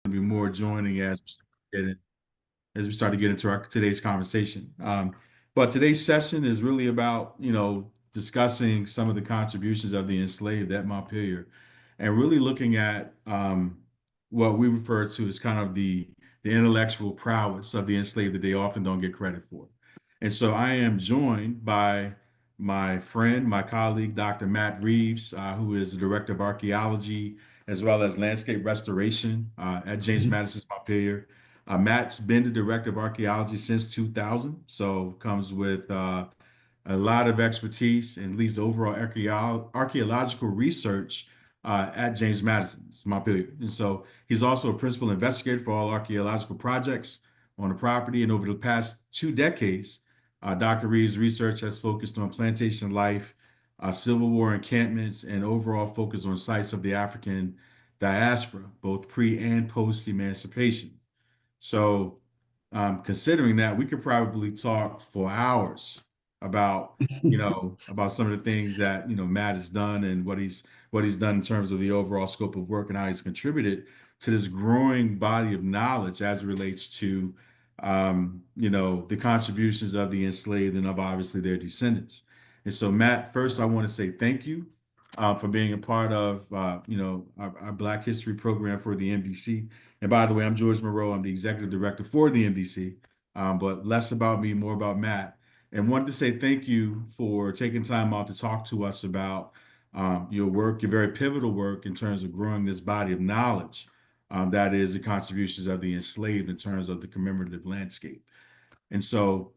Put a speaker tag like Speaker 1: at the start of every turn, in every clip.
Speaker 1: to be more joining as we start to get into our today's conversation. But today's session is really about, discussing some of the contributions of the enslaved at Montpelier and really looking at what we refer to as kind of the intellectual prowess of the enslaved that they often don't get credit for. And so I am joined by my friend, my colleague, Dr. Matt Reeves, who is the Director of Archaeology as well as Landscape Restoration at James
Speaker 2: Mhm.
Speaker 1: Madison's Montpelier. Matt's been the Director of Archaeology since 2000, so comes with a lot of expertise and leads overall archaeological research at James Madison's Montpelier. And so he's also a principal investigator for all archaeological projects on the property. And over the past 2 decades, Dr. Reeves' research has focused on plantation life, Civil War encampments, and overall focus on sites of the African diaspora, both pre and post emancipation. So, considering that, we could probably talk for hours about, about some of the things that, Matt has done and what he's done in terms of the overall scope of work and how he's contributed to this growing body of knowledge as it relates to, the contributions of the enslaved and of obviously their descendants. And so, Matt, first, I want to say thank you for being a part of, our Black History program for the NBC. And by the way, I'm George Moreau. I'm the executive director for the NBC. But less about me, more about Matt. And wanted to say thank you for taking time out to talk to us about your work, your very pivotal work in terms of growing this body of knowledge that is the contributions of the enslaved in terms of the commemorative landscape. And so,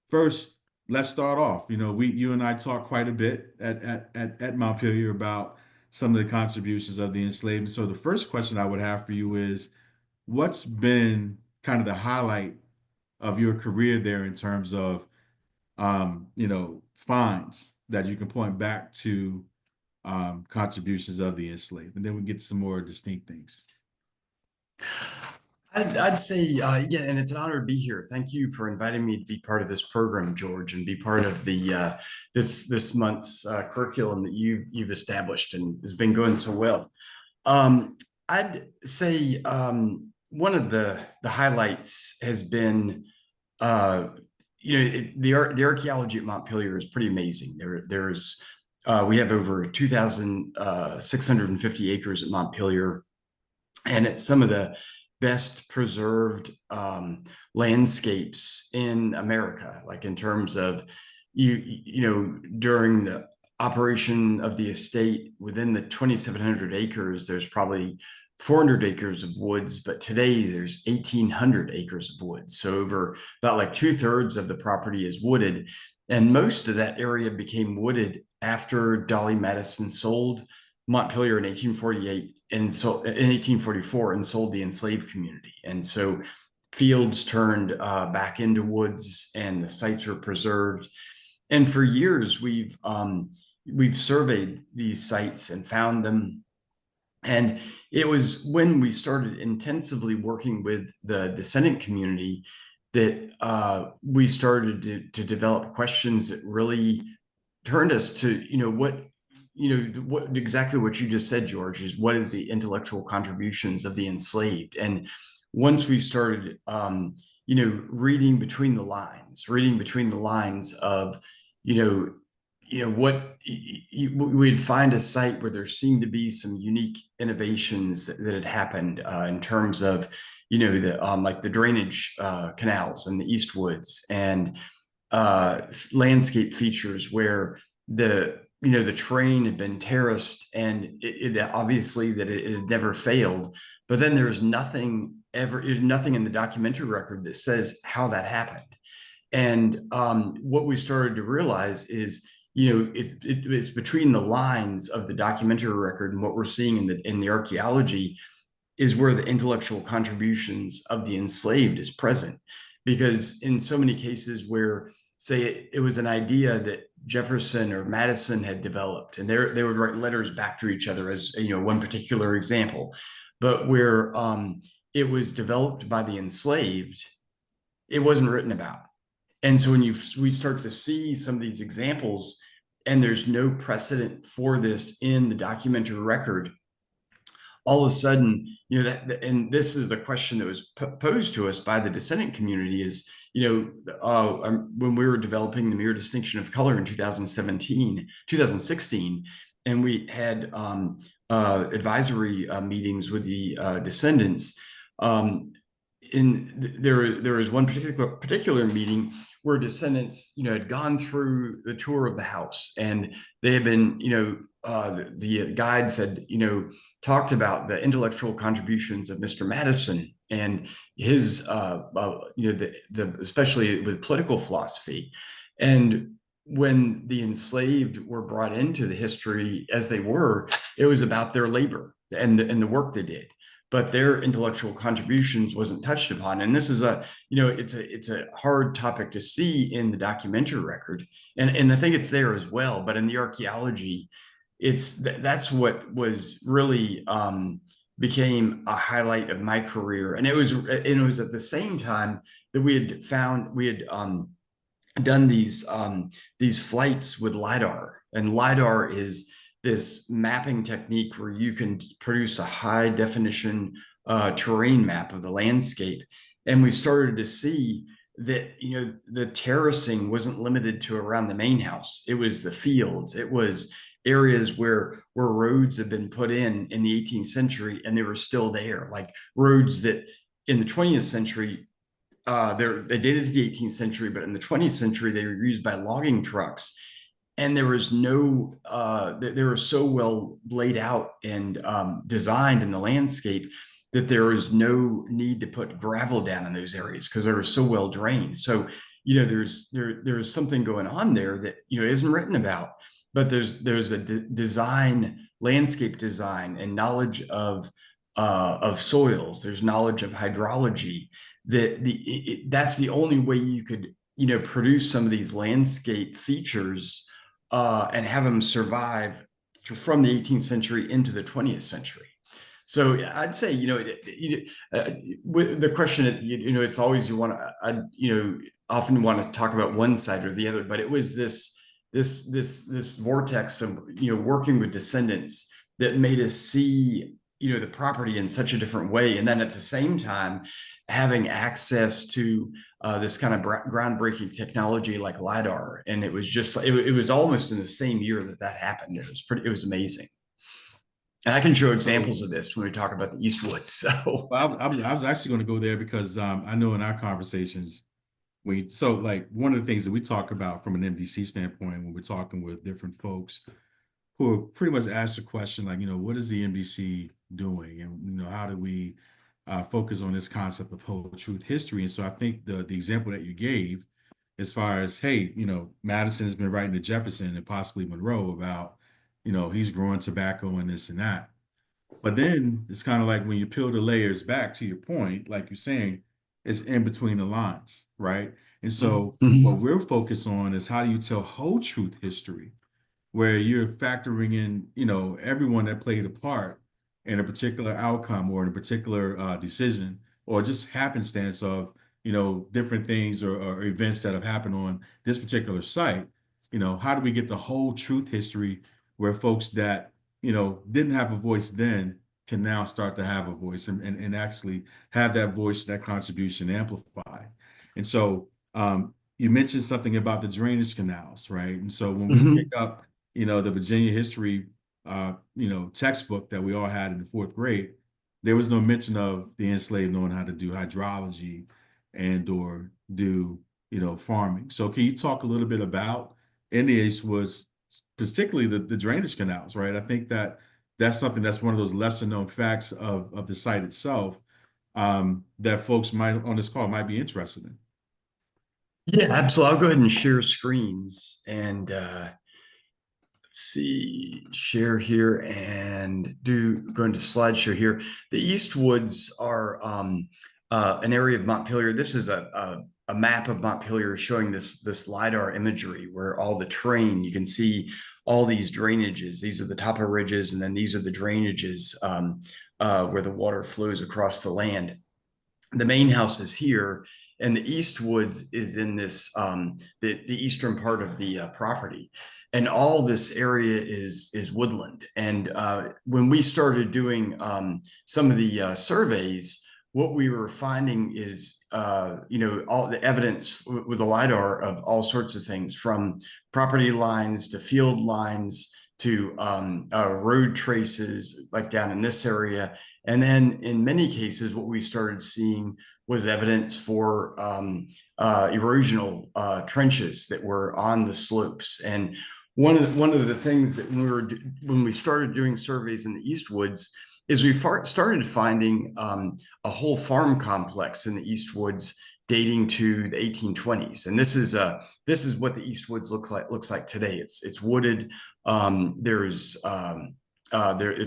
Speaker 1: first, let's start off. You and I talk quite a bit at Montpelier about some of the contributions of the enslaved. And so, the first question I would have for you is, what's been kind of the highlight of your career there in terms of finds that you can point back to contributions of the enslaved, and then we get some more distinct things.
Speaker 2: I'd say, yeah, and it's an honor to be here. Thank you for inviting me to be part of this program, George, and be part of the this month's curriculum that you've established and has been going so well. I'd say one of the highlights has been, the archaeology at Montpelier is pretty amazing. We have over 2,650 acres at Montpelier, and it's some of the best preserved landscapes in America, like in terms of during the operation of the estate within the 2,700 acres, there's probably 400 acres of woods, but today there's 1,800 acres of woods. So over about like 2/3 of the property is wooded. And most of that area became wooded after Dolly Madison sold Montpelier in 1848 and so in 1844 and sold the enslaved community. And so fields turned back into woods and the sites were preserved. And for years we've surveyed these sites and found them. And it was when we started intensively working with the descendant community that we started to develop questions that really turned us to, what exactly what you just said, George, is what is the intellectual contributions of the enslaved? And once we started, reading between the lines of, what we'd find a site where there seemed to be some unique innovations that had happened in terms of, the like the drainage canals in the Eastwoods and landscape features where the train had been terraced and it obviously that it had never failed, but then there's nothing in the documentary record that says how that happened. And what we started to realize is, it's between the lines of the documentary record and what we're seeing in the archaeology is where the intellectual contributions of the enslaved is present. Because in so many cases where, say, it was an idea that Jefferson or Madison had developed, and they would write letters back to each other as, one particular example, but where it was developed by the enslaved, it wasn't written about. And so when we start to see some of these examples, and there's no precedent for this in the documentary record, all of a sudden, and this is a question that was posed to us by the descendant community is, when we were developing the mirror distinction of color in 2016, and we had advisory meetings with the descendants. There was one particular meeting where descendants, had gone through the tour of the house, and they had been, the guides had, talked about the intellectual contributions of Mr. Madison and his, especially with political philosophy. And when the enslaved were brought into the history as they were, it was about their labor and the work they did, but their intellectual contributions wasn't touched upon. And this is it's a hard topic to see in the documentary record, and I think it's there as well. But in the archaeology, that's what was really became a highlight of my career. And it was at the same time that we had done these flights with LiDAR. And LiDAR is this mapping technique where you can produce a high definition terrain map of the landscape. And we started to see that, the terracing wasn't limited to around the main house. It was the fields. It was areas where roads had been put in the 18th century, and they were still there, like roads that in the 20th century, they dated to the 18th century, but in the 20th century, they were used by logging trucks. And there was no, they were so well laid out and designed in the landscape that there was no need to put gravel down in those areas because they were so well drained. So, there's something going on there that, isn't written about, but there's a landscape design and knowledge of soils. There's knowledge of hydrology. That's the only way you could, produce some of these landscape features and have them survive from the 18th century into the 20th century. So I'd say, with the question, it's always often want to talk about one side or the other, but it was this vortex of, working with descendants that made us see, the property in such a different way. And then at the same time, having access to this kind of groundbreaking technology like LiDAR. And it was just, it was almost in the same year that happened. It was amazing. And I can show examples of this when we talk about the Eastwoods. So
Speaker 1: I was actually going to go there because I know in our conversations, like one of the things that we talk about from an MDC standpoint when we're talking with different folks who are pretty much asked the question, like, what is the MDC doing? And, how do we focus on this concept of whole truth history? And so I think the example that you gave, as far as, hey, Madison's been writing to Jefferson and possibly Monroe about, he's growing tobacco and this and that. But then it's kind of like when you peel the layers back to your point, like you're saying, it's in between the lines, right? And so what we're focused on is how do you tell whole truth history, where you're factoring in, everyone that played a part in a particular outcome or in a particular decision, or just happenstance of, different things or events that have happened on this particular site. How do we get the whole truth history where folks that, didn't have a voice then can now start to have a voice and actually have that voice, that contribution amplified. And so you mentioned something about the drainage canals, right? And so when we pick up, the Virginia history, textbook that we all had in the fourth grade, there was no mention of the enslaved knowing how to do hydrology and or do, farming. So can you talk a little bit about in the Eastwoods, particularly the drainage canals, right? I think that's something that's one of those lesser known facts of the site itself that folks might on this call might be interested in.
Speaker 2: Yeah, absolutely. I'll go ahead and share screens and let's see, share here and go into slideshow here. The Eastwoods are an area of Montpelier. This is a map of Montpelier showing this LiDAR imagery where all the terrain, you can see all these drainages. These are the top of ridges, and then these are the drainages where the water flows across the land. The main house is here, and the Eastwoods is in this the eastern part of the property. and all this area is woodland. And when we started doing some of the surveys, what we were finding is, all the evidence with the LiDAR of all sorts of things, from property lines to field lines to road traces, like down in this area. And then in many cases, what we started seeing was evidence for erosional trenches that were on the slopes. And one of the things that when we started doing surveys in the East Woods is we started finding a whole farm complex in the East Woods dating to the 1820s, and this is what the East Woods looks like today. It's wooded. It's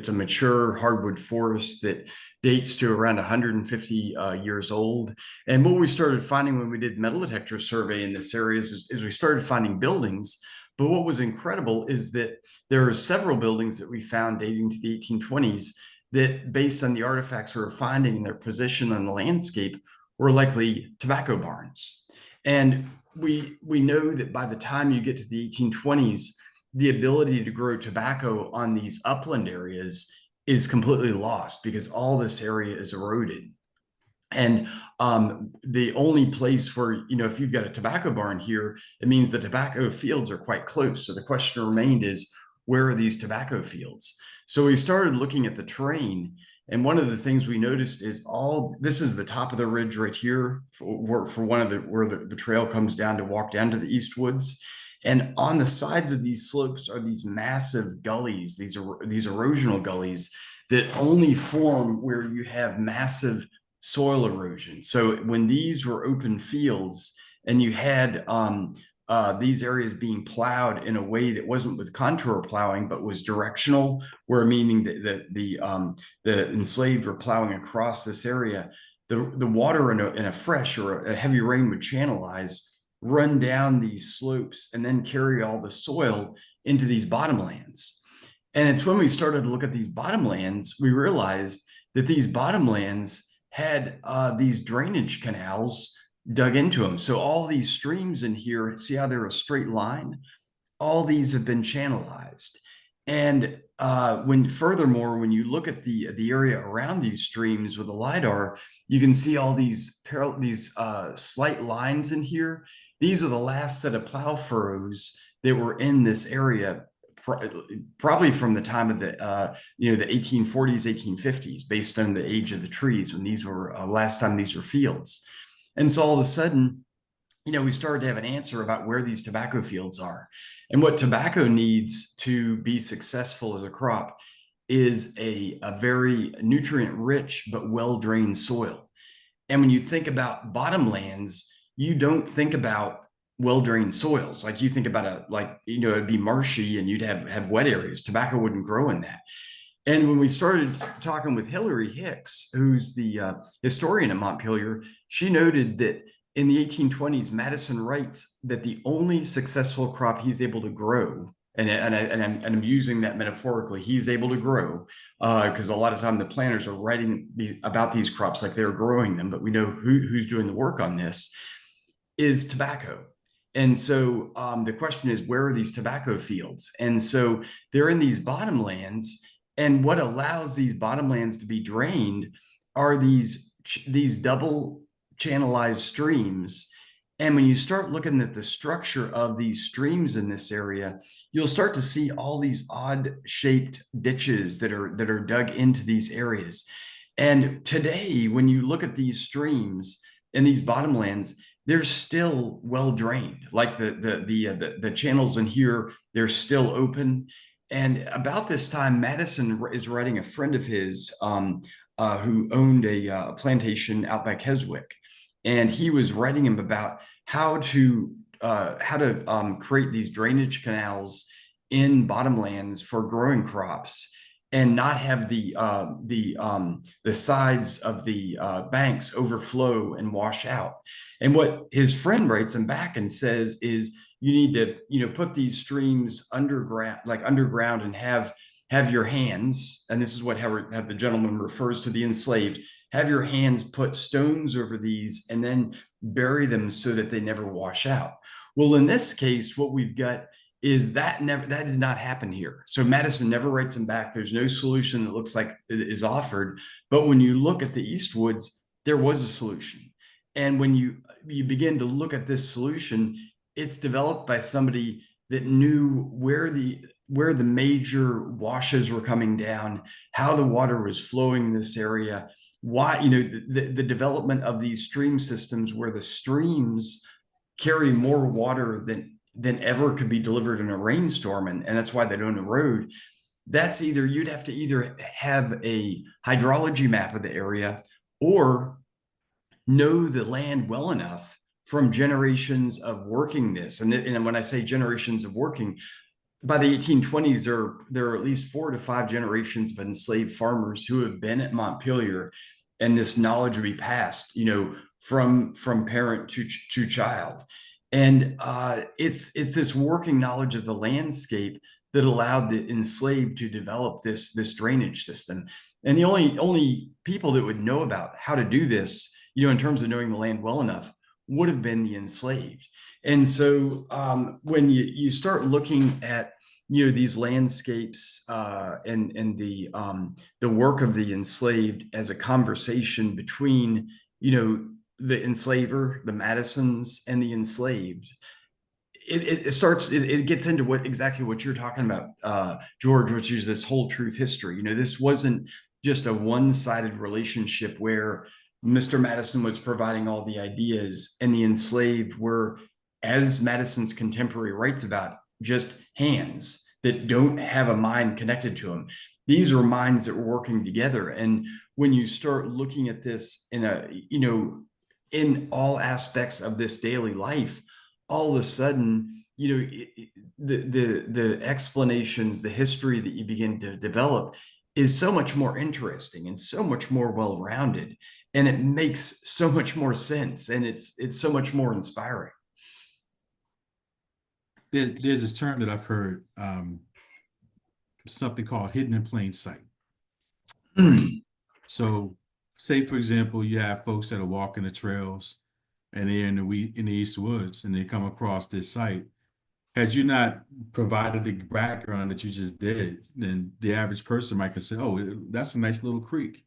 Speaker 2: a mature hardwood forest that dates to around 150 years old. And what we started finding when we did metal detector survey in this area is we started finding buildings. But what was incredible is that there are several buildings that we found dating to the 1820s that, based on the artifacts we were finding and their position on the landscape, were likely tobacco barns. And we know that by the time you get to the 1820s, the ability to grow tobacco on these upland areas is completely lost because all this area is eroded. And the only place where, if you've got a tobacco barn here, it means the tobacco fields are quite close. So the question remained is, where are these tobacco fields? So we started looking at the terrain. And one of the things we noticed is this is the top of the ridge right here for one of where the trail comes down to walk down to the East Woods. And on the sides of these slopes are these massive gullies, these erosional gullies that only form where you have massive soil erosion. So when these were open fields and you had these areas being plowed in a way that wasn't with contour plowing, but was directional, where meaning that the enslaved were plowing across this area, the water in a fresh or a heavy rain would channelize, run down these slopes, and then carry all the soil into these bottomlands. And it's when we started to look at these bottomlands, we realized that these bottomlands had these drainage canals dug into them. So all these streams in here, see how they're a straight line? All these have been channelized. And furthermore, when you look at the area around these streams with a LiDAR, you can see all these slight lines in here. These are the last set of plow furrows that were in this area, probably from the time of the 1840s, 1850s, based on the age of the trees when these were last time these were fields. And so all of a sudden, we started to have an answer about where these tobacco fields are. And what tobacco needs to be successful as a crop is a very nutrient-rich but well-drained soil. And when you think about bottomlands, you don't think about well-drained soils. Like you think about it'd be marshy and you'd have wet areas. Tobacco wouldn't grow in that. And when we started talking with Hillary Hicks, who's the historian at Montpelier, she noted that in the 1820s, Madison writes that the only successful crop he's able to grow, and I'm using that metaphorically, he's able to grow, because a lot of time the planters are writing about these crops like they're growing them, but we know who's doing the work on this, is tobacco. And so the question is, where are these tobacco fields? And so they're in these bottomlands. And what allows these bottomlands to be drained are these double channelized streams. And when you start looking at the structure of these streams in this area, you'll start to see all these odd shaped ditches that are dug into these areas. And today, when you look at these streams and these bottomlands, they're still well drained. Like the channels in here, they're still open. And about this time, Madison is writing a friend of his who owned a plantation out by Keswick, and he was writing him about how to create these drainage canals in bottomlands for growing crops and not have the sides of the banks overflow and wash out. And what his friend writes him back and says is, you need to put these streams underground and have your hands, and this is what how the gentleman refers to the enslaved, have your hands put stones over these and then bury them so that they never wash out. Well, in this case, what we've got is that did not happen here. So Madison never writes them back. There's no solution that looks like it is offered. But when you look at the Eastwoods, there was a solution. And when you begin to look at this solution, it's developed by somebody that knew where the major washes were coming down, how the water was flowing in this area, why, the development of these stream systems where the streams carry more water than ever could be delivered in a rainstorm, and that's why they don't erode. That's either you'd have to either have a hydrology map of the area or know the land well enough from generations of working this. And when I say generations of working, by the 1820s, there are at least 4 to 5 generations of enslaved farmers who have been at Montpelier, and this knowledge will be passed, from parent to child. And it's this working knowledge of the landscape that allowed the enslaved to develop this drainage system. And the only people that would know about how to do this, in terms of knowing the land well enough, would have been the enslaved. And so when you start looking at these landscapes and the work of the enslaved as a conversation between the enslaver, the Madisons, and the enslaved, it gets into exactly what you're talking about, George, which is this whole truth history. This wasn't just a one-sided relationship where Mr. Madison was providing all the ideas and the enslaved were, as Madison's contemporary writes about, just hands that don't have a mind connected to them. These are minds that were working together. And when you start looking at this in all aspects of this daily life, all of a sudden, the explanations, the history that you begin to develop is so much more interesting and so much more well-rounded, and it makes so much more sense, and it's so much more inspiring.
Speaker 1: There's this term that I've heard, something called hidden in plain sight, right? So, say for example, you have folks that are walking the trails, and they're in the East Woods, and they come across this site. Had you not provided the background that you just did, then the average person might consider, "Oh, that's a nice little creek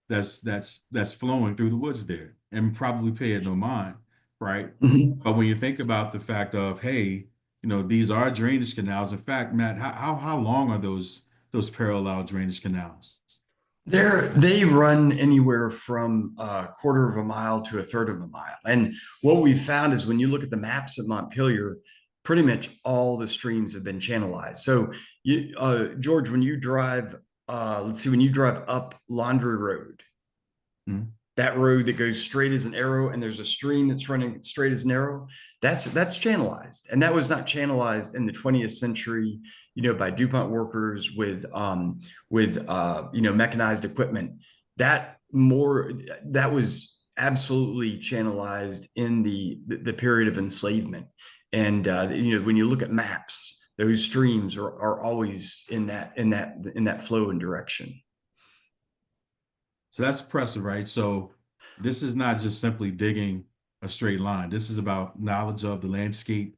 Speaker 1: that's flowing through the woods there," and probably pay it no mind, right?
Speaker 2: Mhm.
Speaker 1: But when you think about the fact of, hey, these are drainage canals. In fact, Matt, how long are those parallel drainage canals?
Speaker 2: They run anywhere from a quarter of a mile to a third of a mile. And what we found is when you look at the maps of Montpelier, pretty much all the streams have been channelized. So, George, when you drive, let's see, when you drive up Laundry Road,
Speaker 1: Hmm.
Speaker 2: that road that goes straight as an arrow, and there's a stream that's running straight as an arrow, that's channelized. And that was not channelized in the 20th century, by DuPont workers with mechanized equipment. That was absolutely channelized in the period of enslavement. And when you look at maps, those streams are always in that flow and direction.
Speaker 1: So that's impressive, right? So this is not just simply digging a straight line. This is about knowledge of the landscape.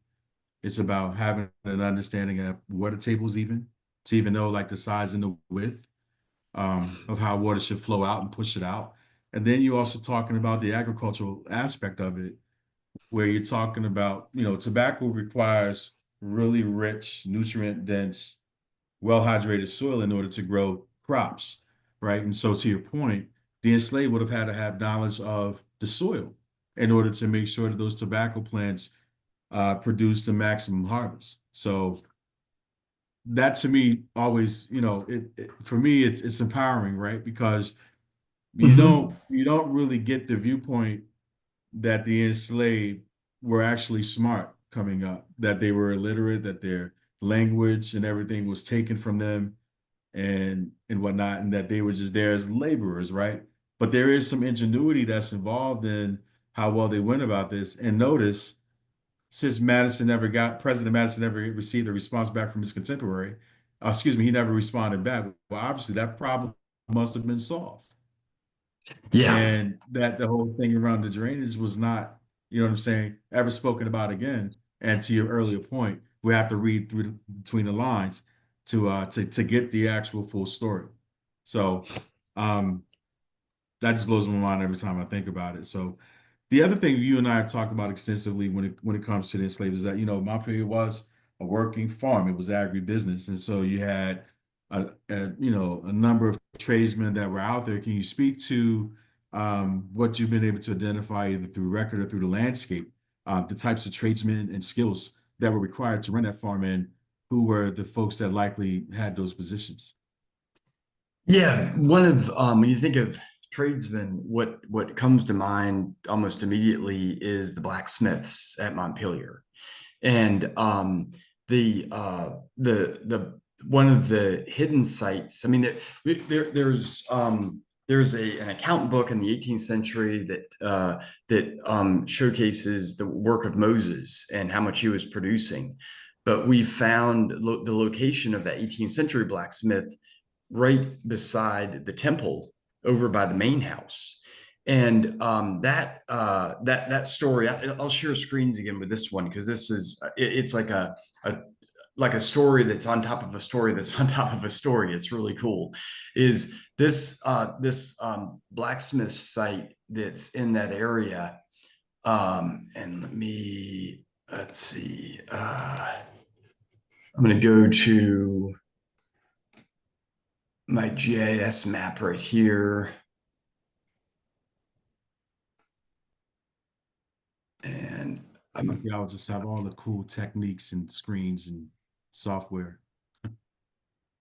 Speaker 1: It's about having an understanding of water tables, even to even know like the size and the width, of how water should flow out and push it out. And then you're also talking about the agricultural aspect of it, where you're talking about, tobacco requires really rich, nutrient dense, well hydrated soil in order to grow crops, right? And so, to your point, the enslaved would have had to have knowledge of the soil in order to make sure that those tobacco plants produce the maximum harvest. So, that to me always, for me, it's empowering, right? Because you
Speaker 2: Mhm.
Speaker 1: don't you don't really get the viewpoint that the enslaved were actually smart coming up, that they were illiterate, that their language and everything was taken from them and whatnot, and that they were just there as laborers, right? But there is some ingenuity that's involved in how well they went about this. And notice, since President Madison never received a response back from his contemporary, excuse me, he never responded back. Well, obviously that problem must have been solved.
Speaker 2: Yeah.
Speaker 1: And that the whole thing around the drainage was not, you know what I'm saying, ever spoken about again. And to your earlier point, we have to read through between the lines to get the actual full story. So um, that just blows my mind every time I think about it. So the other thing you and I have talked about extensively when it comes to the enslaved is that Montpelier was a working farm. It was agribusiness, and so you had a number of tradesmen that were out there. Can you speak to what you've been able to identify either through record or through the landscape, the types of tradesmen and skills that were required to run that farm, and who were the folks that likely had those positions?
Speaker 2: Yeah, one of when you think of tradesmen, what comes to mind almost immediately is the blacksmiths at Montpelier. And the one of the hidden sites. I mean, there's an account book in the 18th century that showcases the work of Moses and how much he was producing. But we found the location of that 18th century blacksmith right beside the temple over by the main house. And that story, I'll share screens again with this one because this is it's like a story that's on top of a story that's on top of a story. It's really cool. Is this blacksmith site that's in that area? And let's see. I'm going to go to my GIS map right here. And
Speaker 1: Archaeologists have all the cool techniques and screens and software.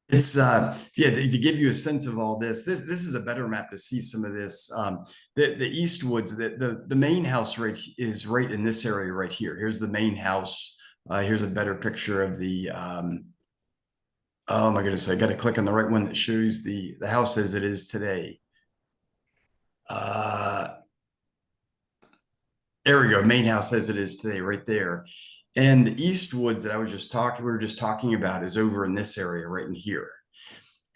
Speaker 2: it's yeah, to give you a sense of all this is a better map to see some of this. The Eastwoods, the main house is right in this area right here. Here's the main house. Here's a better picture of the oh my goodness, I got to click on the right one that shows the house as it is today. There we go, main house as it is today, right there. And the Eastwoods that we were just talking about is over in this area right in here.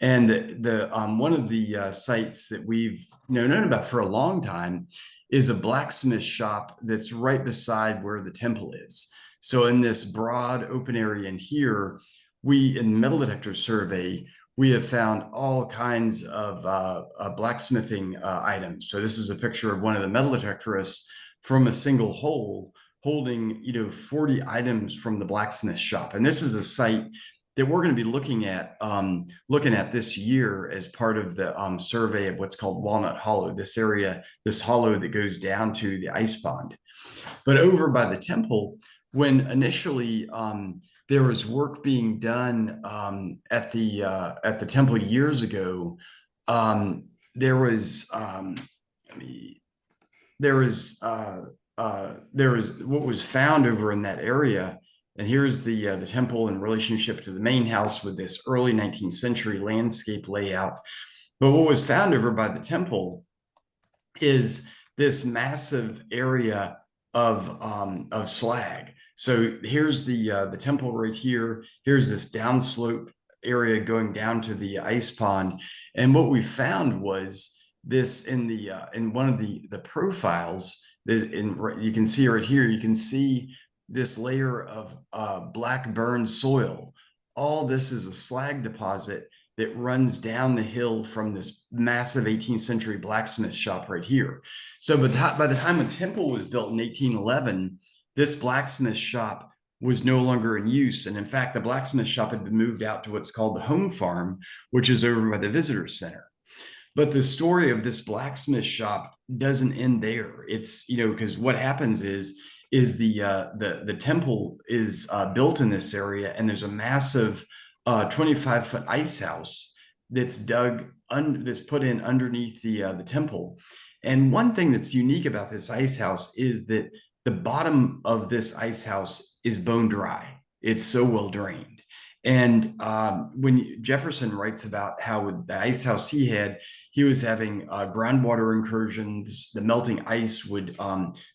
Speaker 2: And the one of the sites that we've known about for a long time is a blacksmith shop that's right beside where the temple is. So in this broad open area in here, in metal detector survey, we have found all kinds of blacksmithing items. So this is a picture of one of the metal detectorists from a single hole holding 40 items from the blacksmith shop. And this is a site that we're going to be looking at this year as part of the survey of what's called Walnut Hollow, this area, this hollow that goes down to the ice pond. But over by the temple, when initially there was work being done at the temple years ago, there was what was found over in that area. And here's the temple in relationship to the main house with this early 19th century landscape layout. But what was found over by the temple is this massive area of slag. So here's the temple right here. Here's this downslope area going down to the ice pond. And what we found was this in one of the profiles. You can see right here. You can see this layer of black burned soil. All this is a slag deposit that runs down the hill from this massive 18th century blacksmith shop right here. So by the time the temple was built in 1811, this blacksmith shop was no longer in use. And in fact, the blacksmith shop had been moved out to what's called the home farm, which is over by the visitor center. But the story of this blacksmith shop doesn't end there. It's, because what happens is the temple is built in this area, and there's a massive 25-foot ice house that's that's put in underneath the temple. And one thing that's unique about this ice house is that the bottom of this ice house is bone dry. It's so well drained. And when Jefferson writes about how with the ice house he was having groundwater incursions. The melting ice would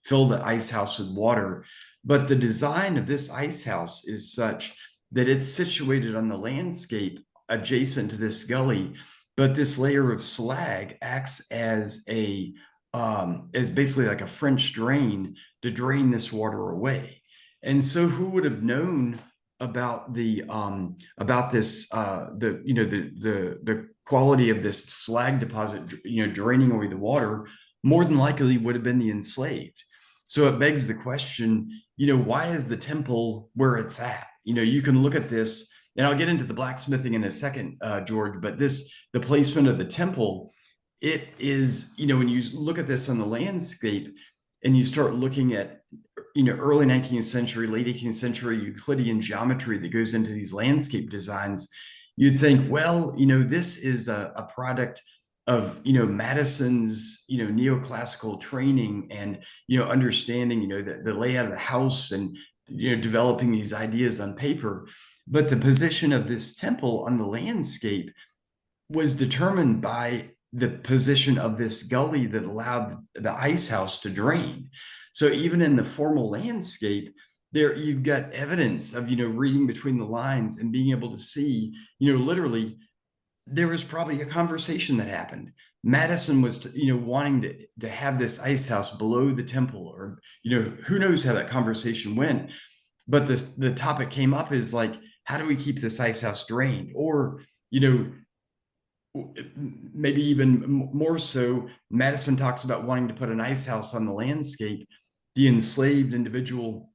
Speaker 2: fill the ice house with water. But the design of this ice house is such that it's situated on the landscape adjacent to this gully. But this layer of slag acts as basically like a French drain to drain this water away. And so who would have known about this the you know the quality of this slag deposit, draining away the water, more than likely would have been the enslaved. So it begs the question, why is the temple where it's at? You can look at this, and I'll get into the blacksmithing in a second, George, but the placement of the temple, it is, when you look at this on the landscape and you start looking at, early 19th century, late 18th century Euclidean geometry that goes into these landscape designs, you'd think, well, this is a product of, Madison's, neoclassical training and, understanding, the layout of the house and, developing these ideas on paper. But the position of this temple on the landscape was determined by the position of this gully that allowed the ice house to drain. So even in the formal landscape, there you've got evidence of, reading between the lines and being able to see, literally, there was probably a conversation that happened. Madison was, wanting to have this ice house below the temple, or, who knows how that conversation went. But the topic came up is like, how do we keep this ice house drained? Or, maybe even more so, Madison talks about wanting to put an ice house on the landscape. The enslaved individual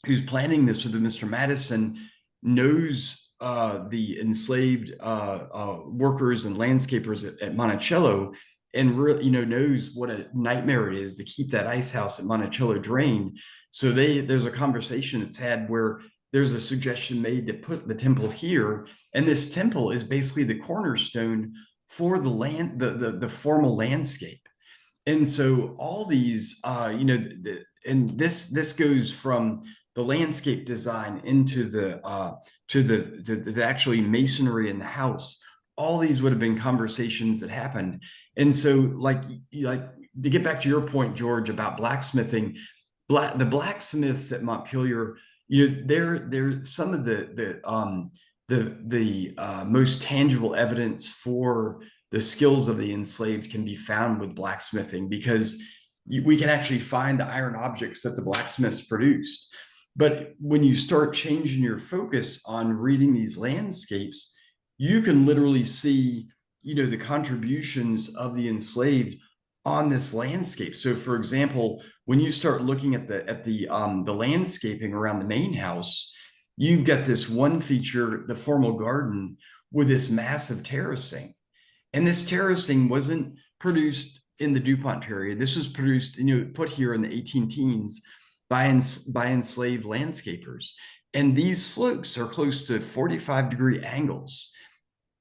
Speaker 2: who's planning this with Mr. Madison knows the enslaved workers and landscapers at Monticello, and really, knows what a nightmare it is to keep that ice house at Monticello drained. So there's a conversation that's had where there's a suggestion made to put the temple here, and this temple is basically the cornerstone for the formal landscape. And so all these, and this goes from the landscape design into the actually masonry in the house. All these would have been conversations that happened. And so, like to get back to your point, George, about blacksmithing, the blacksmiths at Montpelier, they're some of the most tangible evidence for the skills of the enslaved can be found with blacksmithing, because we can actually find the iron objects that the blacksmiths produced. But when you start changing your focus on reading these landscapes, you can literally see, the contributions of the enslaved on this landscape. So, for example, when you start looking at the landscaping around the main house, you've got this one feature, the formal garden, with this massive terracing. And this terracing wasn't produced in the DuPont period. This was produced, put here in the 18 teens by enslaved landscapers. And these slopes are close to 45-degree angles.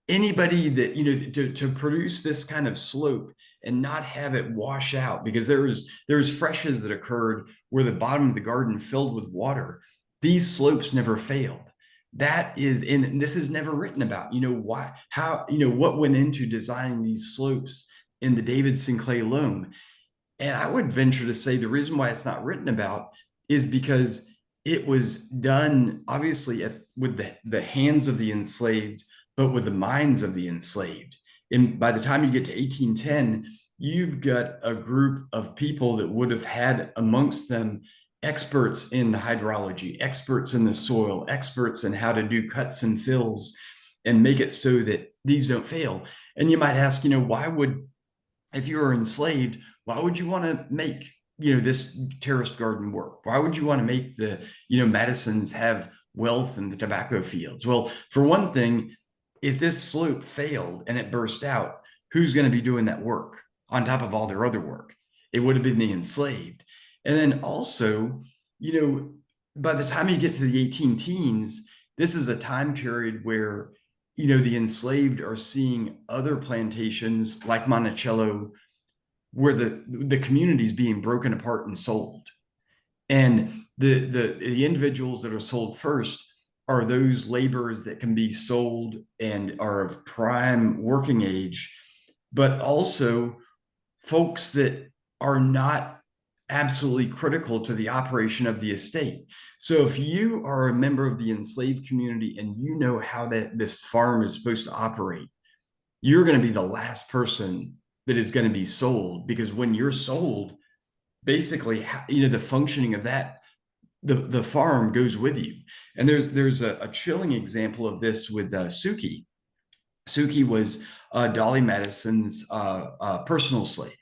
Speaker 2: Anybody that, to produce this kind of slope and not have it wash out, because there was freshes that occurred where the bottom of the garden filled with water. These slopes never failed. That is, and this is never written about, why, how, what went into designing these slopes in the Davidson clay loam. And I would venture to say the reason why it's not written about is because it was done obviously with the hands of the enslaved, but with the minds of the enslaved. And by the time you get to 1810, you've got a group of people that would have had amongst them experts in the hydrology, experts in the soil, experts in how to do cuts and fills and make it so that these don't fail. And you might ask, if you were enslaved, why would you want to make, this terraced garden work? Why would you want to make the, Madisons have wealth in the tobacco fields? Well, for one thing, if this slope failed and it burst out, who's going to be doing that work on top of all their other work? It would have been the enslaved. And then also, by the time you get to the 18 teens, this is a time period where, the enslaved are seeing other plantations like Monticello, where the community is being broken apart and sold. And the individuals that are sold first are those laborers that can be sold and are of prime working age, but also folks that are not absolutely critical to the operation of the estate. So if you are a member of the enslaved community and you know how this farm is supposed to operate, you're going to be the last person that is going to be sold, because when you're sold, basically, the functioning of that the farm goes with you. And there's a chilling example of this with Suki. Suki was Dolly Madison's personal slave.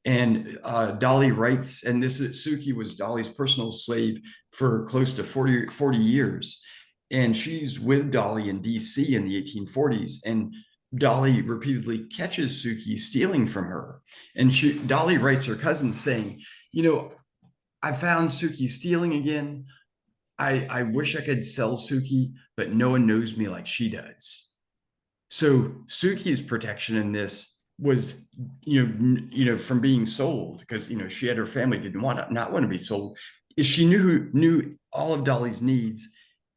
Speaker 2: And Dolly writes, and this is Suki was Dolly's personal slave for close to 40 years. And she's with Dolly in DC in the 1840s. And Dolly repeatedly catches Suki stealing from her. And Dolly writes her cousin saying, you know, I found Suki stealing again. I wish I could sell Suki, but no one knows me like she does. So Suki's protection in this was, from being sold, because she had her family didn't not want to be sold. Is she knew all of Dolly's needs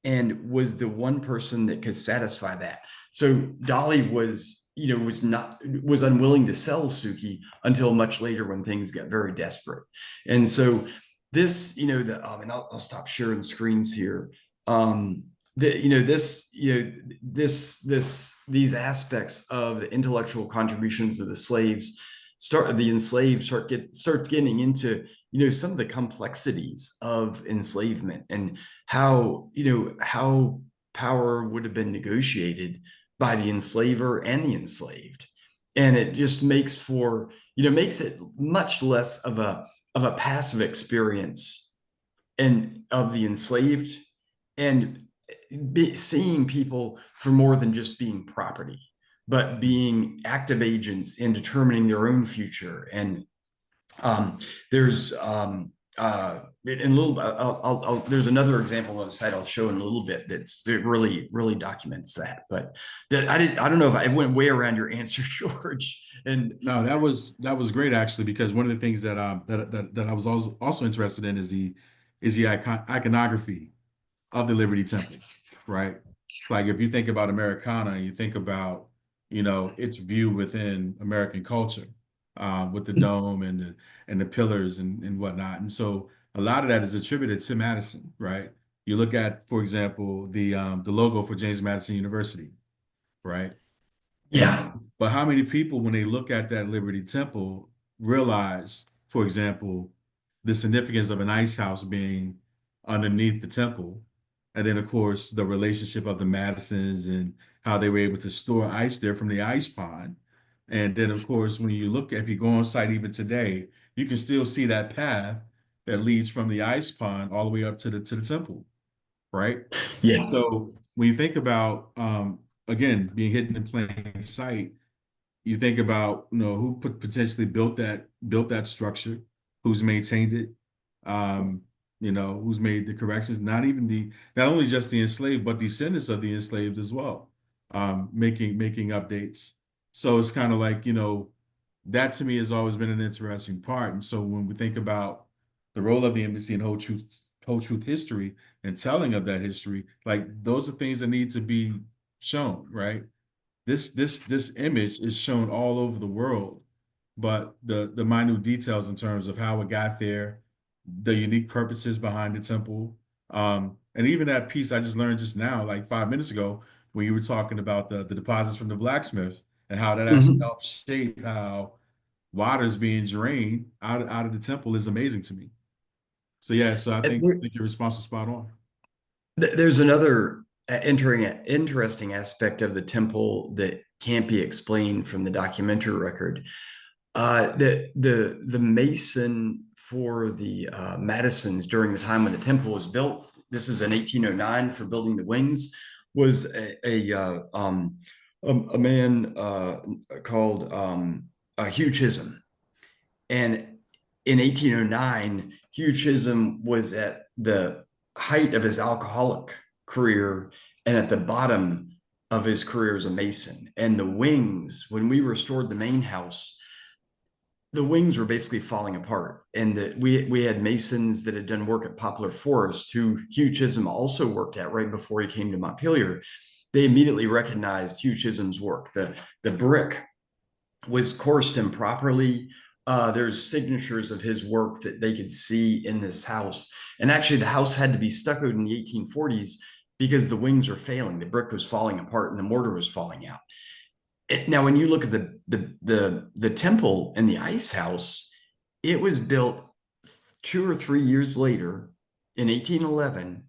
Speaker 2: and was the one person that could satisfy that. So Dolly was unwilling to sell Suki until much later when things got very desperate. And so this, and I'll stop sharing screens here. These aspects of the intellectual contributions of the enslaved starts getting into some of the complexities of enslavement and how power would have been negotiated by the enslaver and the enslaved. And it just makes it much less of a passive experience and of the enslaved, and seeing people for more than just being property, but being active agents in determining their own future. And there's there's another example on the site I'll show in a little bit that really documents that. But I don't know if I went way around your answer, George. And
Speaker 1: no, that was great actually, because one of the things that I was also interested in is the iconography of the Liberty Temple, right? It's like if you think about Americana, you think about its view within American culture, with the dome and the pillars and whatnot, and so a lot of that is attributed to Madison, right? You look at, for example, the logo for James Madison University, right? And
Speaker 2: yeah,
Speaker 1: but how many people, when they look at that Liberty Temple, realize, for example, the significance of an ice house being underneath the temple, and then of course the relationship of the Madisons and how they were able to store ice there from the ice pond. And then of course, when you look, if you go on site even today, you can still see that path that leads from the ice pond all the way up to the temple, right?
Speaker 2: yeah.
Speaker 1: So when you think about, again, being hidden in plain sight, you think about who potentially built that structure, who's maintained it, um, who's made the corrections. Not only just the enslaved, but descendants of the enslaved as well, making updates. So it's kind of like that to me has always been an interesting part. And so when we think about the role of the embassy in whole truth history and telling of that history, like those are things that need to be shown, right? This image is shown all over the world, but the minute details in terms of how it got there, the unique purposes behind the temple, and even that piece I just learned just now, like 5 minutes ago, when you were talking about the deposits from the blacksmith and how that actually
Speaker 2: Mhm.
Speaker 1: helps shape how water's being drained out of the temple is amazing to me. So yeah, so I think, your response is spot on.
Speaker 2: There's another interesting aspect of the temple that can't be explained from the documentary record. The mason for the Madisons during the time when the temple was built, this is in 1809 for building the wings, was a man called Hugh Chisholm. And in 1809, Hugh Chisholm was at the height of his alcoholic career and at the bottom of his career as a mason. And the wings, when we restored the main house, the wings were basically falling apart. And that we had masons that had done work at Poplar Forest, who Hugh Chisholm also worked at right before he came to Montpelier. They immediately recognized Hugh Chisholm's work. The brick was coursed improperly. There's signatures of his work that they could see in this house. And actually, the house had to be stuccoed in the 1840s because the wings were failing. The brick was falling apart and the mortar was falling out. Now, when you look at the temple and the ice house, it was built 2 or 3 years later, in 1811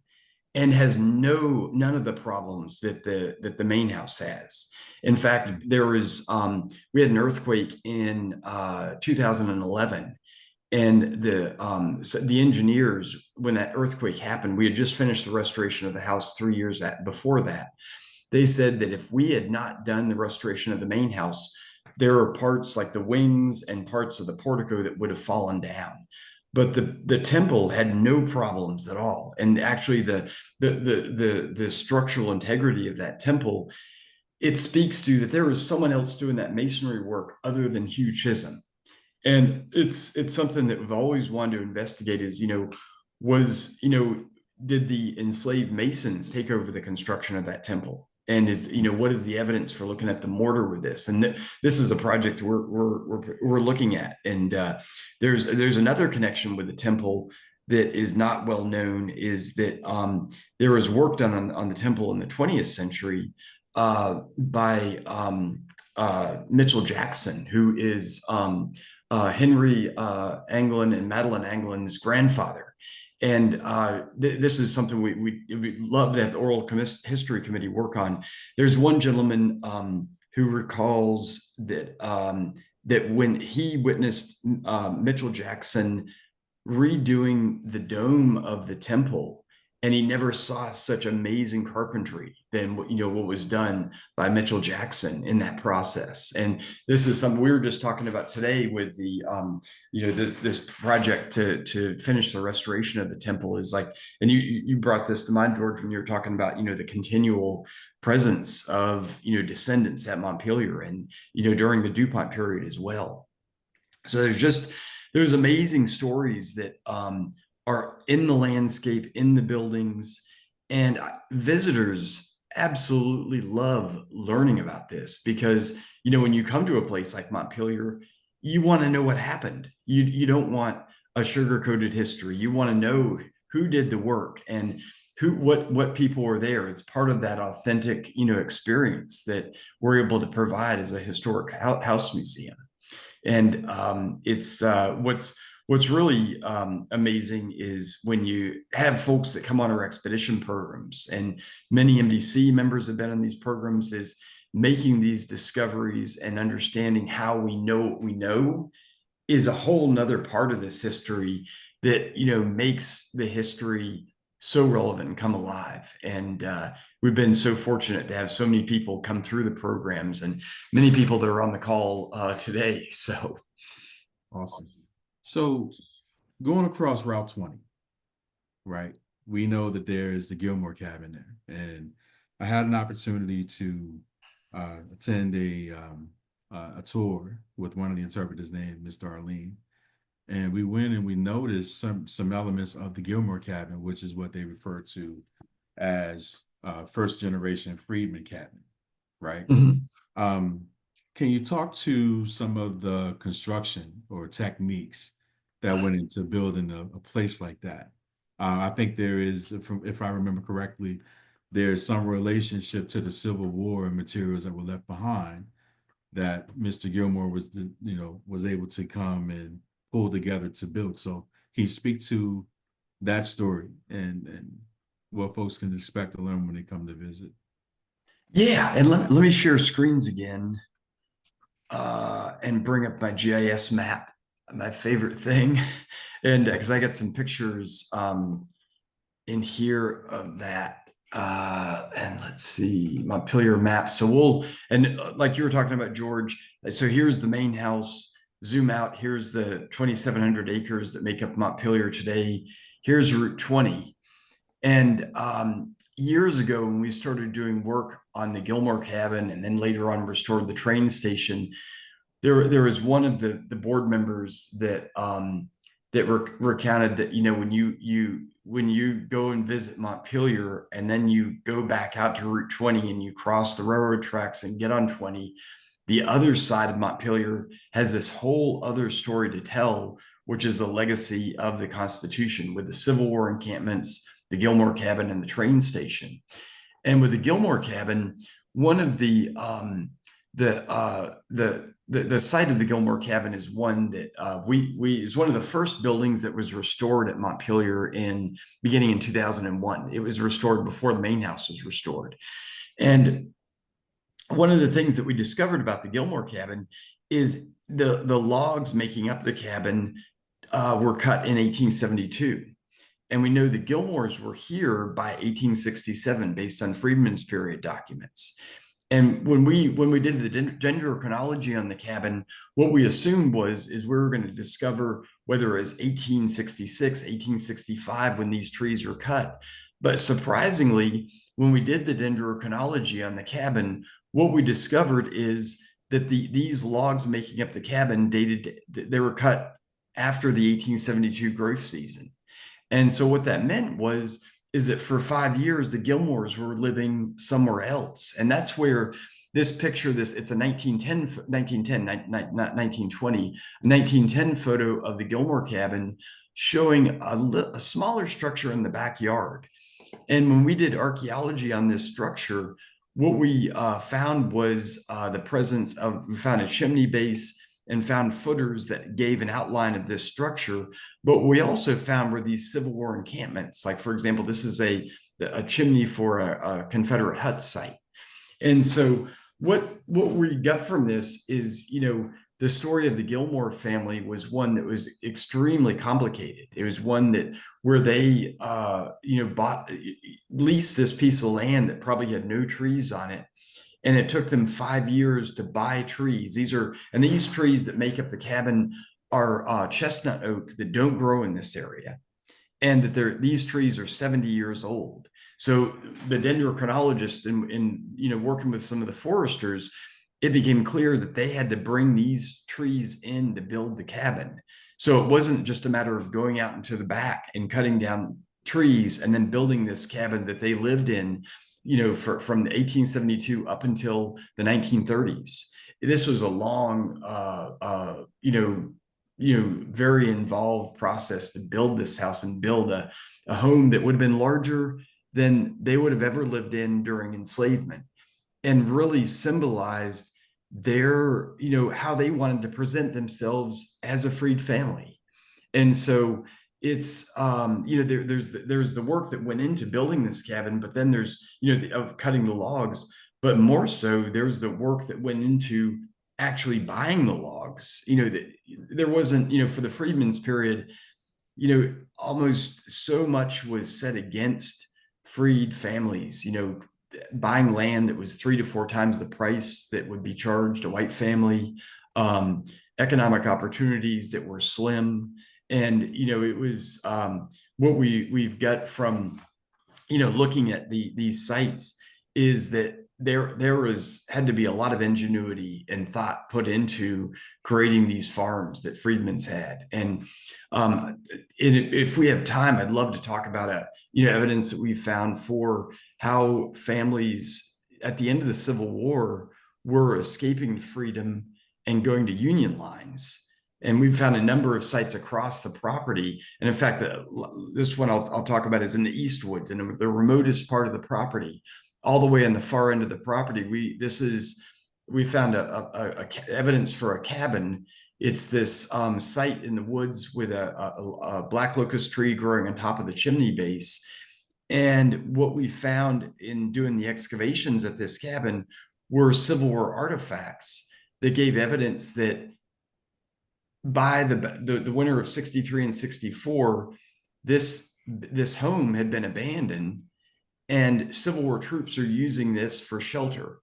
Speaker 2: and has none of the problems that the main house has. In fact,
Speaker 1: Mm.
Speaker 2: there was we had an earthquake in 2011, and so the engineers, when that earthquake happened, we had just finished the restoration of the house 3 years before that. They said that if we had not done the restoration of the main house, there are parts like the wings and parts of the portico that would have fallen down. But the temple had no problems at all, and actually the structural integrity of that temple, it speaks to that there was someone else doing that masonry work other than Hugh Chisholm. And it's something that we've always wanted to investigate is, was, did the enslaved masons take over the construction of that temple? And what is the evidence for looking at the mortar with this? And this is a project we're looking at. And there's another connection with the temple that is not well known, is that there was work done on the temple in the 20th century by Mitchell Jackson, who is Henry Anglin and Madeline Anglin's grandfather. And this is something we'd love to have the oral history committee work on. There's one gentleman who recalls that when he witnessed Mitchell Jackson redoing the dome of the temple, and he never saw such amazing carpentry than what was done by Mitchell Jackson in that process. And this is something we were just talking about today with the this project to finish the restoration of the temple is like, and you brought this to mind, George, when you were talking about the continual presence of descendants at Montpelier, and during the DuPont period as well. So there's amazing stories that are in the landscape, in the buildings, and visitors absolutely love learning about this because when you come to a place like Montpelier, you want to know what happened. You don't want a sugar-coated history. You want to know who did the work and what people were there. It's part of that authentic experience that we're able to provide as a historic house museum. And it's what's really amazing is when you have folks that come on our expedition programs, and many MDC members have been in these programs, is making these discoveries and understanding how we know what we know is a whole nother part of this history that makes the history so relevant and come alive. And we've been so fortunate to have so many people come through the programs, and many people that are on the call today. So
Speaker 1: Awesome. So going across Route 20, right? We know that there is the Gilmore cabin there, and I had an opportunity to attend a tour with one of the interpreters named Mr. Arlene, and we went and we noticed some elements of the Gilmore cabin, which is what they refer to as first generation freedman cabin, right? Um, can you talk to some of the construction or techniques that went into building a place like that? I think there is, if I remember correctly, there's some relationship to the Civil War and materials that were left behind that Mr. Gilmore was able to come and pull together to build. So can you speak to that story and what folks can expect to learn when they come to visit?
Speaker 2: yeah, and let me share screens again and bring up my GIS map, my favorite thing. And because I got some pictures in here of that. And let's see, Montpelier map. So like you were talking about, George, so here's the main house, zoom out, here's the 2,700 acres that make up Montpelier today. Here's Route 20. And years ago, when we started doing work on the Gilmore cabin and then later on restored the train station, there was one of the board members that recounted that when you go and visit Montpelier and then you go back out to Route 20 and you cross the railroad tracks and get on 20, the other side of Montpelier has this whole other story to tell, which is the legacy of the Constitution with the Civil War encampments, the Gilmore cabin, and the train station. And with the Gilmore cabin, one of the the site of the Gilmore cabin is one that we is one of the first buildings that was restored at Montpelier in beginning in 2001. It was restored before the main house was restored. And one of the things that we discovered about the Gilmore cabin is the logs making up the cabin were cut in 1872. And we know the Gilmores were here by 1867 based on Freedman's period documents. And when we did the dendrochronology on the cabin, what we assumed is we were going to discover whether it was 1866, 1865 when these trees were cut. But surprisingly, when we did the dendrochronology on the cabin, what we discovered is that these logs making up the cabin they were cut after the 1872 growth season. And so what that meant is that for 5 years, the Gilmores were living somewhere else. And that's where this picture, it's a 1910 photo of the Gilmore cabin showing a smaller structure in the backyard. And when we did archaeology on this structure, what we found was we found a chimney base and found footers that gave an outline of this structure. But we also found were these Civil War encampments. Like, for example, this is a chimney for a Confederate hut site. And so what we got from this is, the story of the Gilmore family was one that was extremely complicated. It was one where they, leased this piece of land that probably had no trees on it. And it took them 5 years to buy trees. These trees that make up the cabin are chestnut oak that don't grow in this area. And that these trees are 70 years old. So the dendrochronologist in working with some of the foresters, it became clear that they had to bring these trees in to build the cabin. So it wasn't just a matter of going out into the back and cutting down trees and then building this cabin that they lived in, from 1872 up until the 1930s. This was a long, very involved process to build this house and build a home that would have been larger than they would have ever lived in during enslavement, and really symbolized their, how they wanted to present themselves as a freed family. And so it's, there's the work that went into building this cabin, but then there's, of cutting the logs, but more so there's the work that went into actually buying the logs. There wasn't, for the Freedmen's period, almost so much was set against freed families, buying land that was 3 to 4 times the price that would be charged a white family, economic opportunities that were slim. And, it was what we've got from, looking at these sites is that there had to be a lot of ingenuity and thought put into creating these farms that freedmen's had. And if we have time, I'd love to talk about evidence that we found for how families at the end of the Civil War were escaping freedom and going to Union lines. And we've found a number of sites across the property. And in fact, this one I'll talk about is in the Eastwoods, and the remotest part of the property, all the way on the far end of the property. We found a evidence for a cabin. It's this site in the woods with a black locust tree growing on top of the chimney base. And what we found in doing the excavations at this cabin were Civil War artifacts that gave evidence that by the winter of 63 and 64, this home had been abandoned, and Civil War troops are using this for shelter.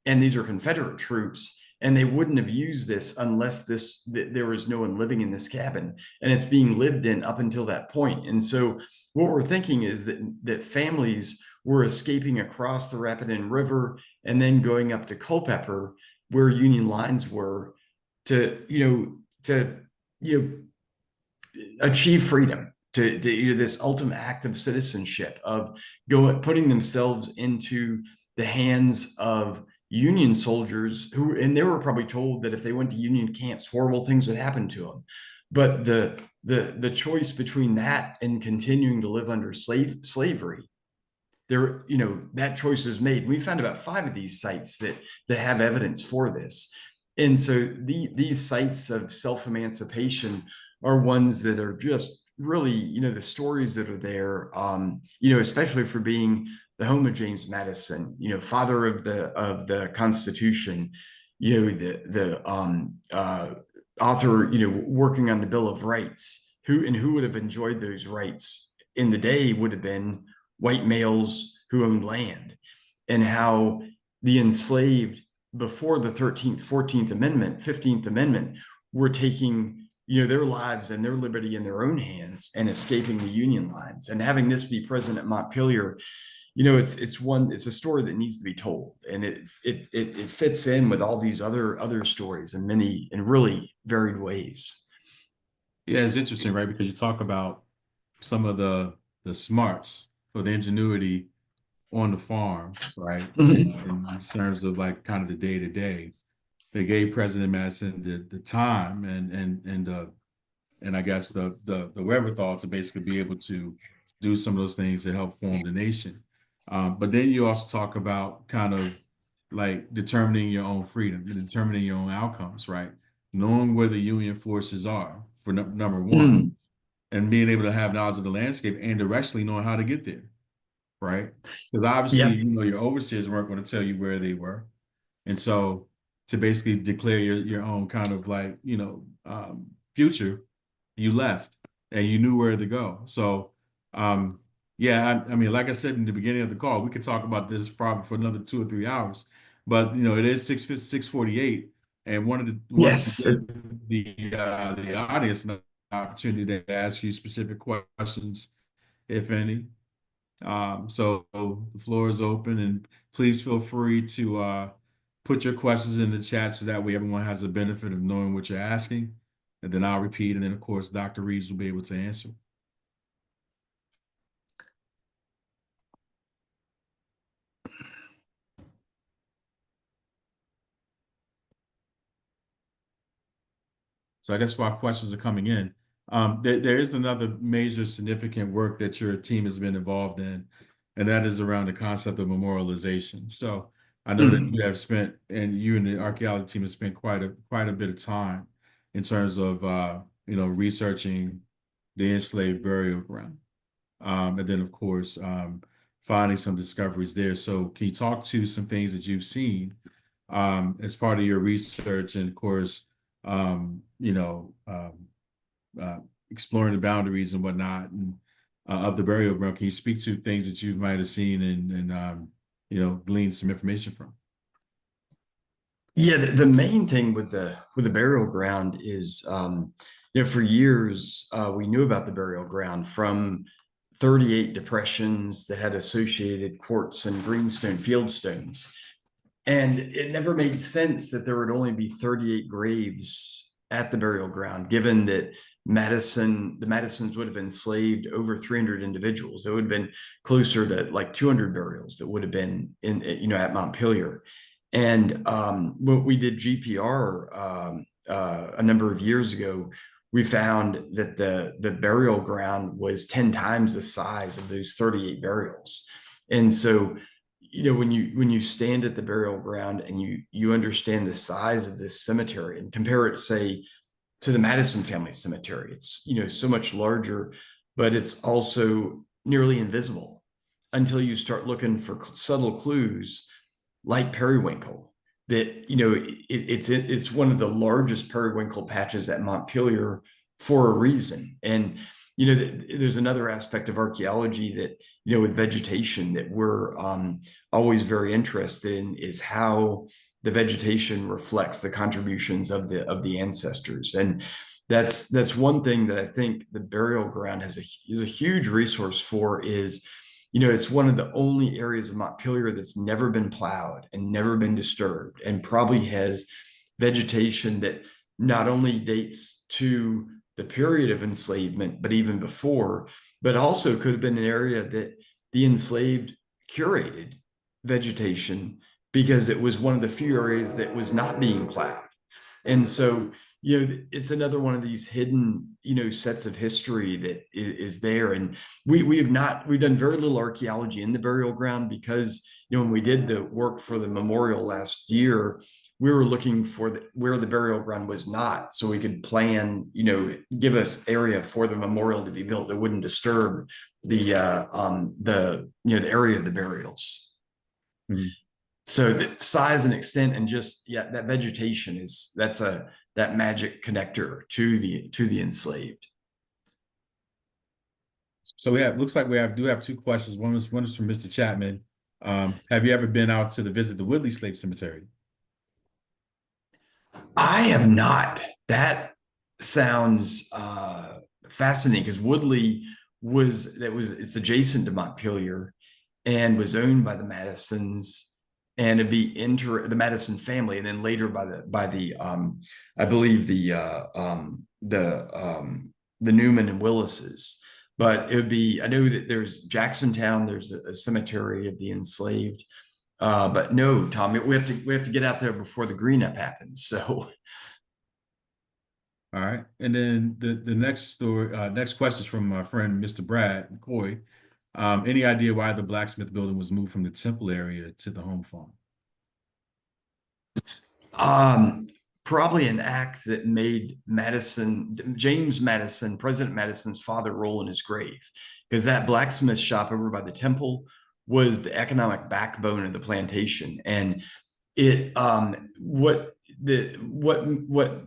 Speaker 2: And these are Confederate troops, and they wouldn't have used this unless there was no one living in this cabin, and it's being lived in up until that point. And so what we're thinking is that families were escaping across the Rapidan River and then going up to Culpeper, where Union lines were, to achieve freedom, to this ultimate act of citizenship, of putting themselves into the hands of Union soldiers and they were probably told that if they went to Union camps, horrible things would happen to them. But the choice between that and continuing to live under slavery, that choice is made. We found about 5 of these sites that have evidence for this. And so these sites of self-emancipation are ones that are just really, the stories that are there, especially for being the home of James Madison, father of the Constitution, the author, working on the Bill of Rights, who would have enjoyed those rights in the day would have been white males who owned land, and how the enslaved before the 13th, 14th Amendment, 15th Amendment were taking their lives and their liberty in their own hands and escaping the Union lines. And having this be present at Montpelier, it's a story that needs to be told, and it fits in with all these other stories in many and really varied ways.
Speaker 1: Yeah, it's interesting, right? Because you talk about some of the smarts or the ingenuity on the farm, right? In terms of like kind of the day to day, they gave President Madison the time and I guess the wherewithal to basically be able to do some of those things to help form the nation. But then you also talk about kind of like determining your own freedom and determining your own outcomes, right? Knowing where the Union forces are for number one, and being able to have knowledge of the landscape and directionally knowing how to get there, right? Because obviously,
Speaker 2: Yeah.
Speaker 1: your overseers weren't going to tell you where they were. And so to basically declare your own kind of like, future, you left and you knew where to go. So, yeah, I mean, like I said in the beginning of the call, we could talk about this probably for another 2 or 3 hours, but it is 6:48, and wanted to
Speaker 2: Yes.
Speaker 1: give the audience an opportunity to ask you specific questions, if any. So the floor is open, and please feel free to put your questions in the chat so that way everyone has the benefit of knowing what you're asking. And then I'll repeat, and then of course Dr. Reeves will be able to answer. So I guess while questions are coming in, there is another major significant work that your team has been involved in, and that is around the concept of memorialization. So I know that you have spent, and you and the archaeology team have spent quite a bit of time in terms of researching the enslaved burial ground, and then of course finding some discoveries there. So can you talk to some things that you've seen as part of your research, and of course, um, you know, um, uh, exploring the boundaries and whatnot and of the burial ground? Can you speak to things that you might have seen and glean some information from?
Speaker 2: Yeah, the main thing with the burial ground is, for years we knew about the burial ground from 38 depressions that had associated quartz and greenstone fieldstones, and it never made sense that there would only be 38 graves at the burial ground, given that the Madisons would have enslaved over 300 individuals. It would have been closer to like 200 burials that would have been at Montpelier. And when we did GPR a number of years ago, we found that the burial ground was 10 times the size of those 38 burials. And so, when you stand at the burial ground and you understand the size of this cemetery and compare it, say, to the Madison family cemetery, it's so much larger, but it's also nearly invisible until you start looking for subtle clues like periwinkle. That it's one of the largest periwinkle patches at Montpelier for a reason. And there's another aspect of archaeology that with vegetation that we're always very interested in, is how the vegetation reflects the contributions of the ancestors. And that's one thing that I think the burial ground is a huge resource for. Is it's one of the only areas of Montpelier that's never been plowed and never been disturbed, and probably has vegetation that not only dates to the period of enslavement, but even before, but also could have been an area that the enslaved curated vegetation, because it was one of the few areas that was not being plowed. And so, it's another one of these hidden, sets of history that is there. And we've done very little archaeology in the burial ground, because, when we did the work for the memorial last year, we were looking for where the burial ground was not, so we could plan, give us area for the memorial to be built that wouldn't disturb the area of the burials.
Speaker 1: Mhm.
Speaker 2: So the size and extent and just that vegetation that magic connector to the enslaved.
Speaker 1: So looks like do have two questions. One is from Mr. Chapman. Have you ever been out to visit the Woodley Slave Cemetery?
Speaker 2: I have not. That sounds fascinating because Woodley it's adjacent to Montpelier and was owned by the Madisons, and it'd be the Madison family, and then later by the I believe the Newman and Willises. But it would be, I know that there's Jacksontown, there's a cemetery of the enslaved. But no, Tom, we have to get out there before the green up happens. So
Speaker 1: All right. And then the next question is from my friend Mr. Brad McCoy. Any idea why the blacksmith building was moved from the temple area to the home farm?
Speaker 2: probably an act that made James Madison, President Madison's father, roll in his grave, because that blacksmith shop over by the temple was the economic backbone of the plantation. And it what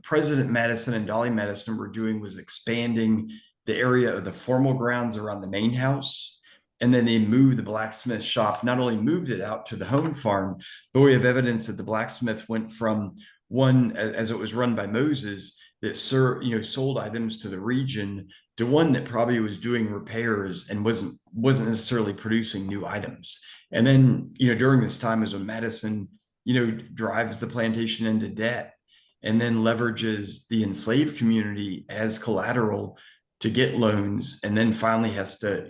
Speaker 2: President Madison and Dolly Madison were doing was expanding the area of the formal grounds around the main house. And then they moved the blacksmith shop, not only moved it out to the home farm, but we have evidence that the blacksmith went from one, as it was run by Moses, that sold items to the region, to one that probably was doing repairs and wasn't necessarily producing new items. And then, during this time is when Madison, drives the plantation into debt, and then leverages the enslaved community as collateral to get loans, and then finally has to,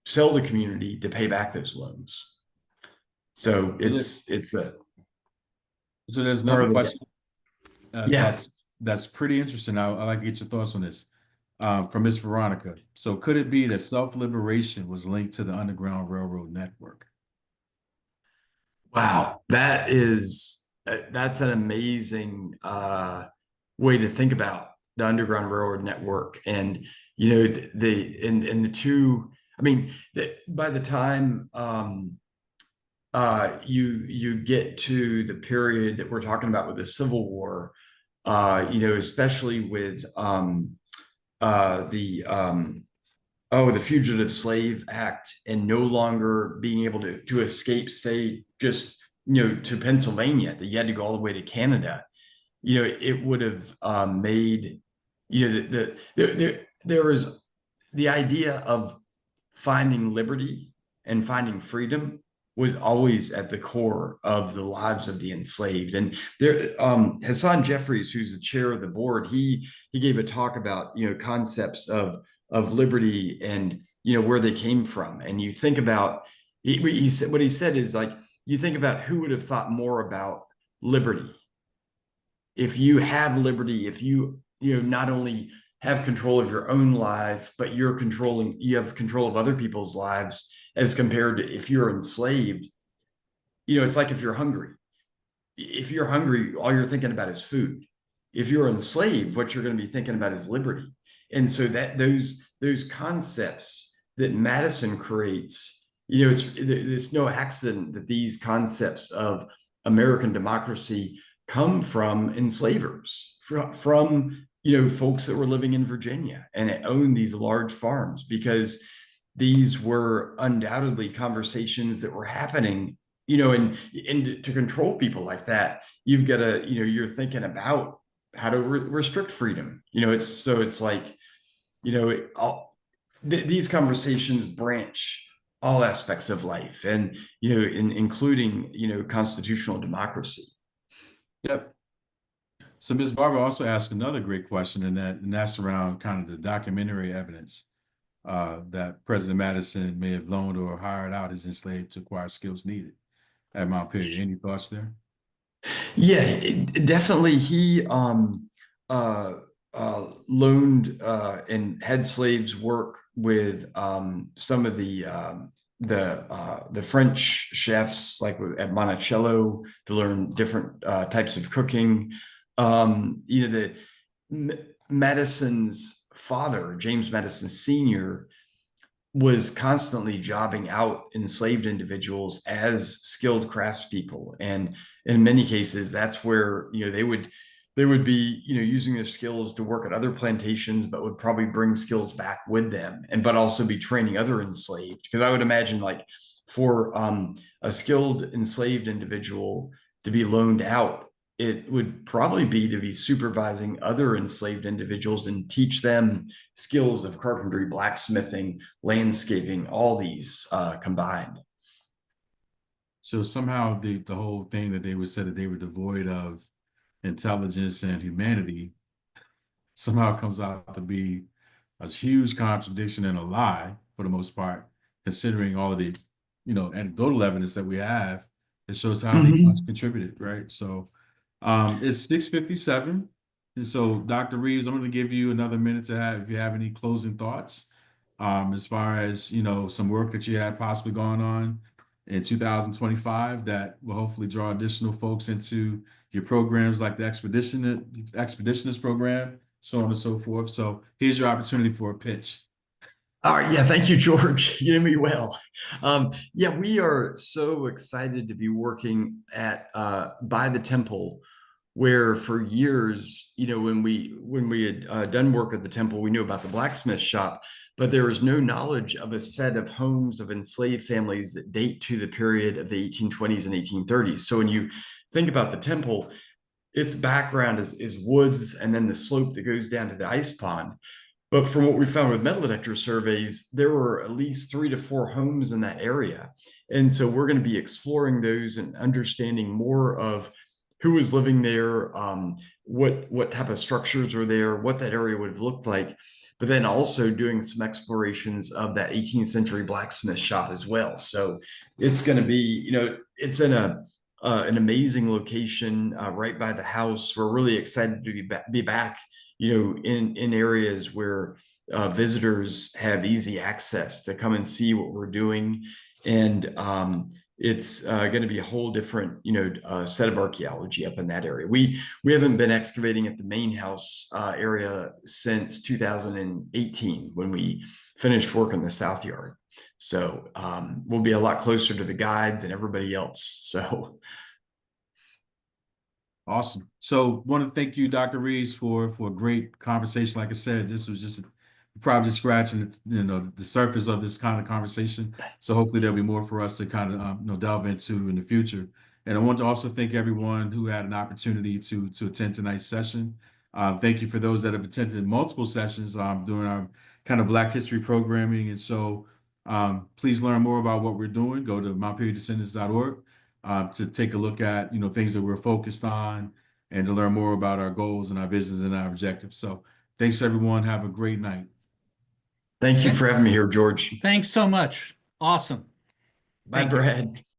Speaker 2: sell the community to pay back those loans. So it's a
Speaker 1: So there's another question
Speaker 2: yeah.
Speaker 1: that's pretty interesting. I'd like to get your thoughts on this from Miss Veronica. So could it be that self-liberation was linked to the Underground Railroad network?
Speaker 2: Wow, that's an amazing way to think about the Underground Railroad network. And the two, I mean, by the time you get to the period that we're talking about with the Civil War, especially with the Fugitive Slave Act, and no longer being able to escape, say, just to Pennsylvania, that you had to go all the way to Canada. It would have made there was the idea of finding liberty and finding freedom was always at the core of the lives of the enslaved. And there, Hassan Jeffries, who's the chair of the board, he gave a talk about concepts of liberty and where they came from. And you think about he said, what he said is, like, you think about who would have thought more about liberty. If you have liberty, if you not only have control of your own life, but you have control of other people's lives, as compared to if you're enslaved. It's like if you're hungry. If you're hungry, all you're thinking about is food. If you're enslaved, what you're going to be thinking about is liberty. And so that those concepts that Madison creates, it's no accident that these concepts of American democracy come from enslavers, from folks that were living in Virginia and owned these large farms, because these were undoubtedly conversations that were happening, and to control people like that, you've got to, you're thinking about how to restrict freedom. It's like, these conversations branch all aspects of life, and including constitutional democracy.
Speaker 1: Yep. So Ms. Barber also asked another great question, and that's around kind of the documentary evidence that President Madison may have loaned or hired out his enslaved to acquire skills needed at Montpelier. Any thoughts there?
Speaker 2: Yeah, definitely. He loaned and had slaves work with some of the the French chefs like at Monticello to learn different types of cooking. You know, Madison's father, James Madison Sr., was constantly jobbing out enslaved individuals as skilled craftspeople, and in many cases that's where they would be using their skills to work at other plantations, but would probably bring skills back with them, and but also be training other enslaved, because I would imagine like for a skilled enslaved individual to be loaned out, it would probably be to be supervising other enslaved individuals and teach them skills of carpentry, blacksmithing, landscaping, all these combined.
Speaker 1: So somehow the whole thing that they would say that they were devoid of intelligence and humanity somehow comes out to be a huge contradiction and a lie for the most part, considering all of the, anecdotal evidence that we have. It shows how they much
Speaker 2: Mhm.
Speaker 1: contributed, right? So it's 6:57. And so Dr. Reeves, I'm going to give you another minute to have if you have any closing thoughts as far as, some work that you had possibly going on in 2025 that will hopefully draw additional folks into your programs like the expeditionist program, so on and so forth. So here's your opportunity for a pitch.
Speaker 2: All right. Yeah. Thank you, George. You know me well. Yeah, we are so excited to be working at by the temple, where for years, when we had done work at the temple, we knew about the blacksmith shop, but there was no knowledge of a set of homes of enslaved families that date to the period of the 1820s and 1830s. So when you think about the temple, its background is woods and then the slope that goes down to the ice pond. But from what we found with metal detector surveys, there were at least 3 to 4 homes in that area. And so we're going to be exploring those and understanding more of who was living there, what type of structures were there, what that area would have looked like, but then also doing some explorations of that 18th century blacksmith shop as well. So it's going to be, it's in an amazing location right by the house. We're really excited to be back, in areas where visitors have easy access to come and see what we're doing. And it's going to be a whole different, set of archaeology up in that area. We haven't been excavating at the main house area since 2018 when we finished work in the South Yard. So we'll be a lot closer to the guides and everybody else. So
Speaker 1: Awesome. So want to thank you, Dr. Reeves, for a great conversation. Like I said, this was just probably just scratching the surface of this kind of conversation. So hopefully there'll be more for us to kind of delve into in the future. And I want to also thank everyone who had an opportunity to attend tonight's session. Thank you for those that have attended multiple sessions during our kind of Black History programming. And so please learn more about what we're doing. Go to montpelierdescendants.org to take a look at things that we're focused on and to learn more about our goals and our visions and our objectives. So thanks everyone. Have a great night.
Speaker 2: thank you for having me here, George.
Speaker 3: Thanks so much. Awesome.
Speaker 2: Bye,
Speaker 3: Thank you.
Speaker 2: Brad.